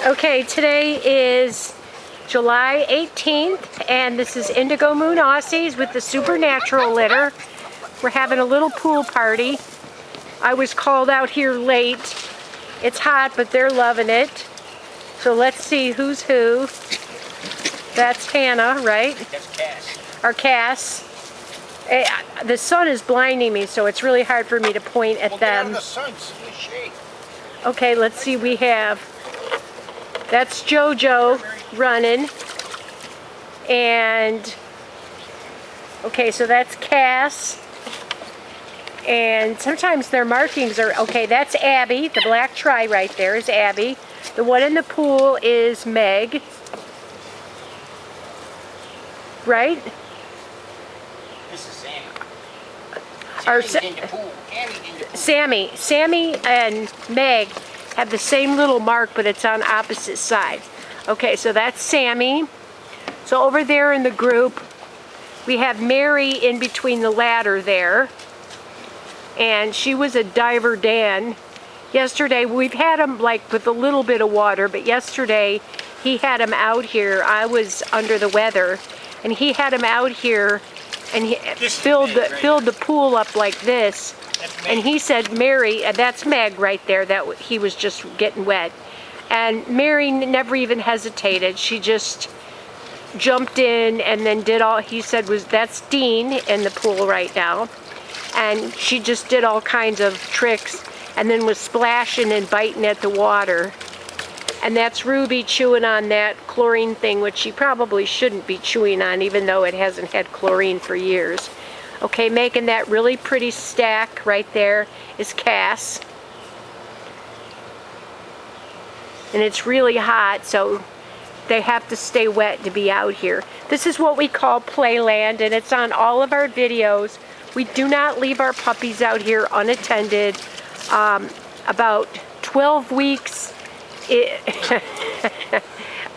Okay, today is July 18th, and this is IndigoMoon Aussies with the supernatural litter. We're having a little pool party. I was called out here late. It's hot, but they're loving it. So let's see who's who. That's Hannah, right? That's Cass. Our Cass. The sun is blinding me, so it's really hard for me to point at them. Get out of the sun, see the shade. Okay, let's see. We have, that's JoJo running. And, okay, so that's Cass. And sometimes their markings are, okay, that's Abby. The black tri right there is Abby. The one in the pool is Meg. Right? This is Sammy. Or Sammy's in the pool. Sammy's in the pool. Sammy and Meg have the same little mark, but it's on opposite sides. Okay, so that's Sammy. So over there in the group, we have Mary in between the ladder there. And she was a diver Dan. Yesterday, we've had him like with a little bit of water, but yesterday he had him out here. I was under the weather, and he had him out here, and he filled the pool up like this. And he said, Mary, and that's Meg right there, that he was just getting wet. And Mary never even hesitated. She just jumped in and then did all, he said, that's Dean in the pool right now. And she just did all kinds of tricks and then was splashing and biting at the water. And that's Ruby chewing on that chlorine thing, which she probably shouldn't be chewing on, even though it hasn't had chlorine for years. Okay, making that really pretty stack right there is Cass. And it's really hot, so they have to stay wet to be out here. This is what we call playland, and it's on all of our videos. We do not leave our puppies out here unattended. About 12 weeks,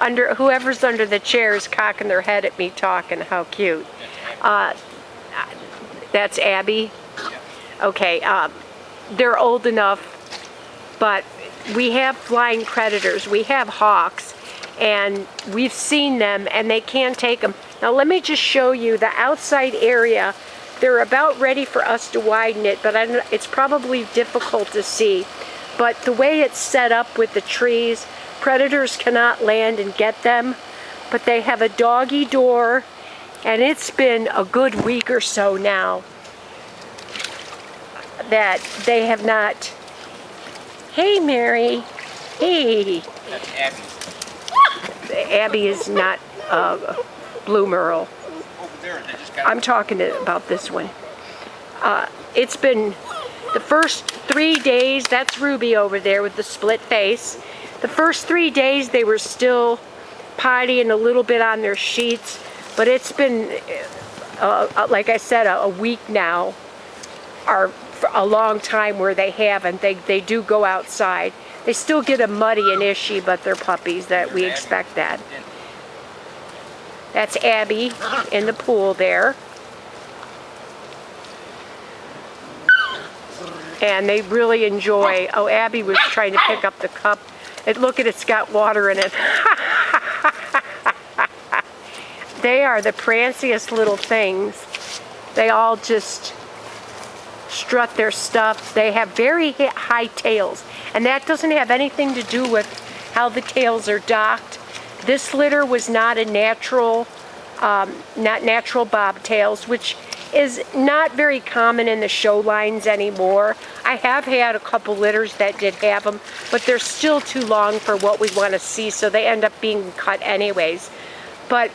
whoever's under the chair is cocking their head at me talking. How cute. That's Abby. Okay, they're old enough, but we have flying predators. We have hawks, and we've seen them, and they can take them. Now let me just show you the outside area. They're about ready for us to widen it, but it's probably difficult to see. But the way it's set up with the trees, predators cannot land and get them. But they have a doggy door, and it's been a good week or so now that they have not. Hey, Mary. Hey. That's Abby. Abby is not Blue Merle. Over there, they just got. I'm talking about this one. It's been the first 3 days, that's Ruby over there with the split face. The first 3 days they were still pottying a little bit on their sheets, but it's been, like I said, a week now, or for a long time where they haven't. They do go outside. They still get a muddy and ishy, but they're puppies, that we expect that. That's Abby in the pool there. And they really enjoy, oh, Abby was trying to pick up the cup. Look at it, it's got water in it. They are the pranciest little things. They all just strut their stuff. They have very high tails, and that doesn't have anything to do with how the tails are docked. This litter was not a natural, not natural bobtails, which is not very common in the show lines anymore. I have had a couple litters that did have them, but they're still too long for what we want to see, so they end up being cut anyways. But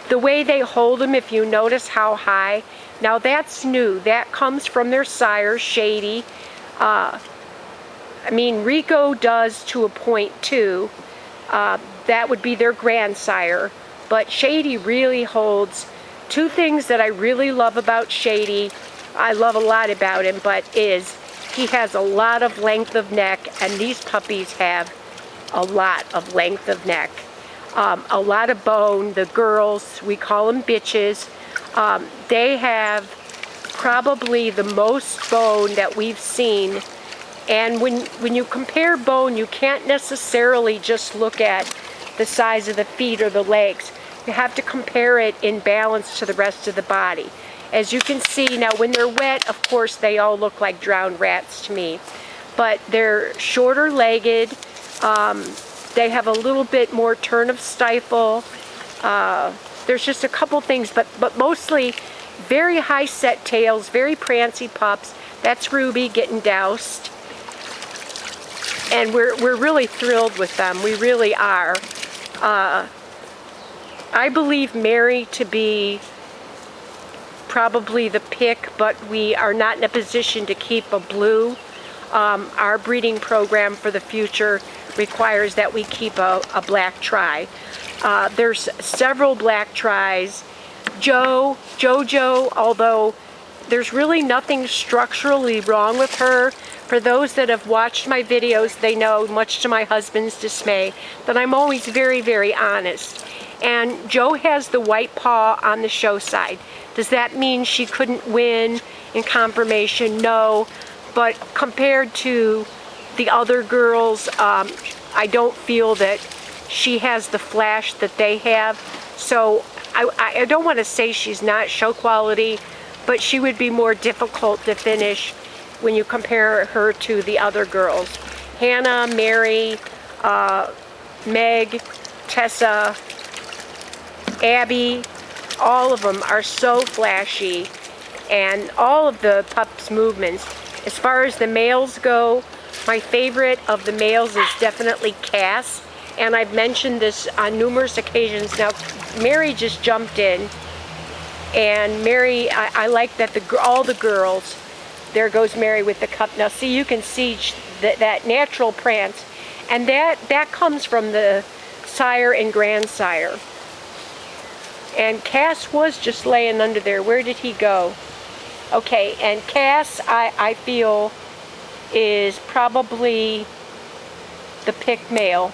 the way they hold them, if you notice how high, now that's new. That comes from their sire, Shady. I mean, Rico does to a point too. That would be their grandsire. But Shady really holds. Two things that I really love about Shady, I love a lot about him, but is he has a lot of length of neck, and these puppies have a lot of length of neck. A lot of bone. The girls, we call them bitches. They have probably the most bone that we've seen And when you compare bone, you can't necessarily just look at the size of the feet or the legs. You have to compare it in balance to the rest of the body. As you can see, now when they're wet, of course, they all look like drowned rats to me. But they're shorter legged. They have a little bit more turn of stifle. There's just a couple things, but mostly very high set tails, very prancy pups. That's Ruby getting doused. And we're really thrilled with them. We really are. I believe Mary to be probably the pick, but we are not in a position to keep a blue. Our breeding program for the future requires that we keep a black tri. There's several black tris. Jojo, although there's really nothing structurally wrong with her. For those that have watched my videos, they know, much to my husband's dismay, that I'm always very, very honest. And Jo has the white paw on the show side. Does that mean she couldn't win in conformation? No. But compared to the other girls, I don't feel that she has the flash that they have. So I don't want to say she's not show quality, but she would be more difficult to finish when you compare her to the other girls. Hannah, Mary, Meg, Tessa, Abby, all of them are so flashy, and all of the pups' movements. As far as the males go, my favorite of the males is definitely Cass, and I've mentioned this on numerous occasions. Now, Mary just jumped in, and Mary, I like that all the girls, there goes Mary with the cup. Now see, you can see that natural prance, and that comes from the sire and grandsire. And Cass was just laying under there. Where did he go? Okay, and Cass, I feel, is probably the pick male,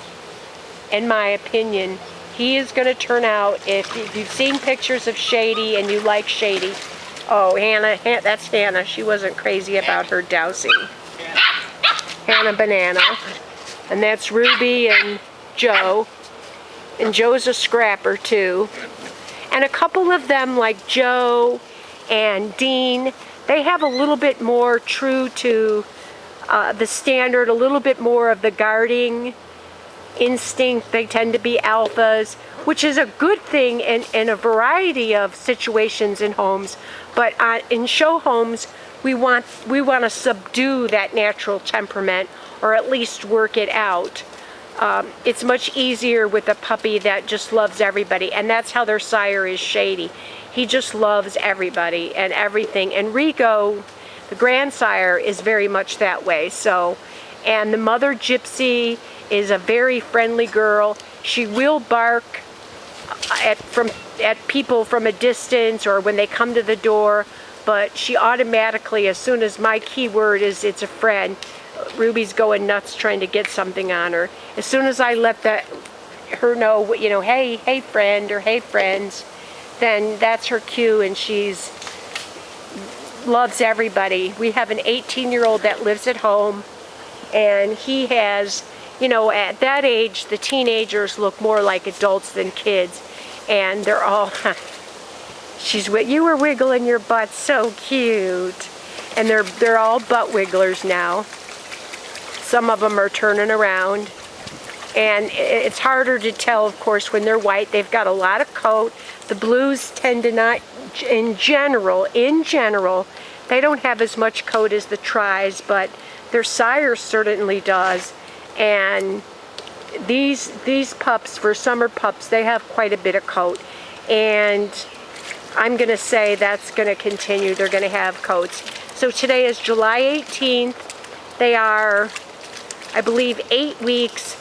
in my opinion. He is going to turn out, if you've seen pictures of Shady and you like Shady. Oh, Hannah, that's Hannah. She wasn't crazy about her dousing. Hannah Banana. And that's Ruby and Jo. And Jo's a scrapper too. And a couple of them, like Jo and Dean, they have a little bit more true to the standard, a little bit more of the guarding instinct. They tend to be alphas, which is a good thing in a variety of situations in homes. But in show homes, we want to subdue that natural temperament, or at least work it out. It's much easier with a puppy that just loves everybody, and that's how their sire is, Shady. He just loves everybody and everything. And Rico, the grandsire, is very much that way. So, and the mother, Gypsy, is a very friendly girl. She will bark at people from a distance or when they come to the door, but she automatically, as soon as my keyword is it's a friend, Ruby's going nuts trying to get something on her. As soon as I let her know, you know, hey friend, or hey friends, then that's her cue, and she's loves everybody. We have an 18-year-old that lives at home, and he has, you know, at that age, the teenagers look more like adults than kids, and they're all, you were wiggling your butt, so cute. And they're all butt wigglers now. Some of them are turning around, and it's harder to tell, of course, when they're white. They've got a lot of coat. The blues tend to not, in general, they don't have as much coat as the tris, but their sire certainly does. And these pups, for summer pups, they have quite a bit of coat, and I'm going to say that's going to continue. They're going to have coats. So today is July 18th. They are, I believe, 8 weeks.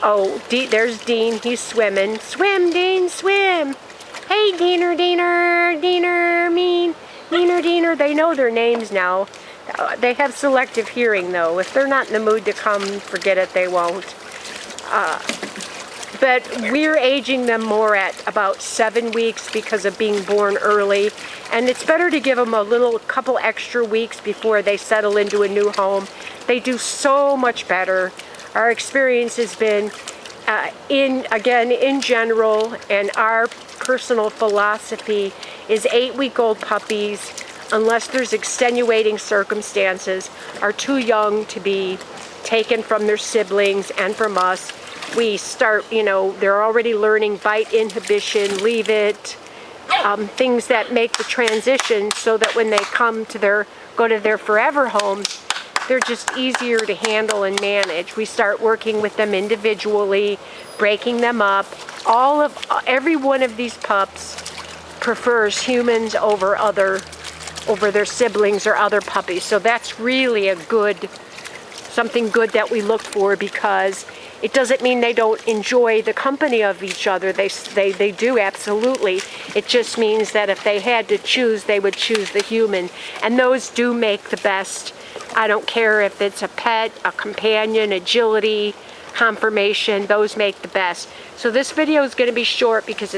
Oh, there's Dean. He's swimming. Swim, Dean, swim. Hey, Diener, Diener. They know their names now. They have selective hearing, though. If they're not in the mood to come, forget it, they won't. But we're aging them more at about 7 weeks because of being born early. And it's better to give them a couple extra weeks before they settle into a new home. They do so much better. Our experience has been, in general, and our personal philosophy is 8-week-old puppies, unless there's extenuating circumstances, are too young to be taken from their siblings and from us. We start, they're already learning bite inhibition, leave it, things that make the transition so that when they go to their forever homes, they're just easier to handle and manage. We start working with them individually, breaking them up. Every one of these pups prefers humans over their siblings or other puppies. So that's really something good that we look for, because it doesn't mean they don't enjoy the company of each other. They do, absolutely. It just means that if they had to choose, they would choose the human. And those do make the best. I don't care if it's a pet, a companion, agility, conformation, those make the best. So this video is going to be short because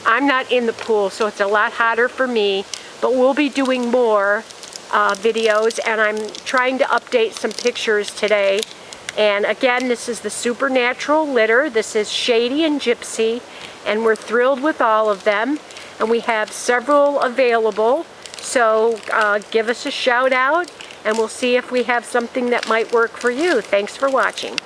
I'm not in the pool, so it's a lot hotter for me, but we'll be doing more videos, and I'm trying to update some pictures today. And again, this is the supernatural litter. This is Shady and Gypsy, and we're thrilled with all of them, and we have several available. So give us a shout out, and we'll see if we have something that might work for you. Thanks for watching.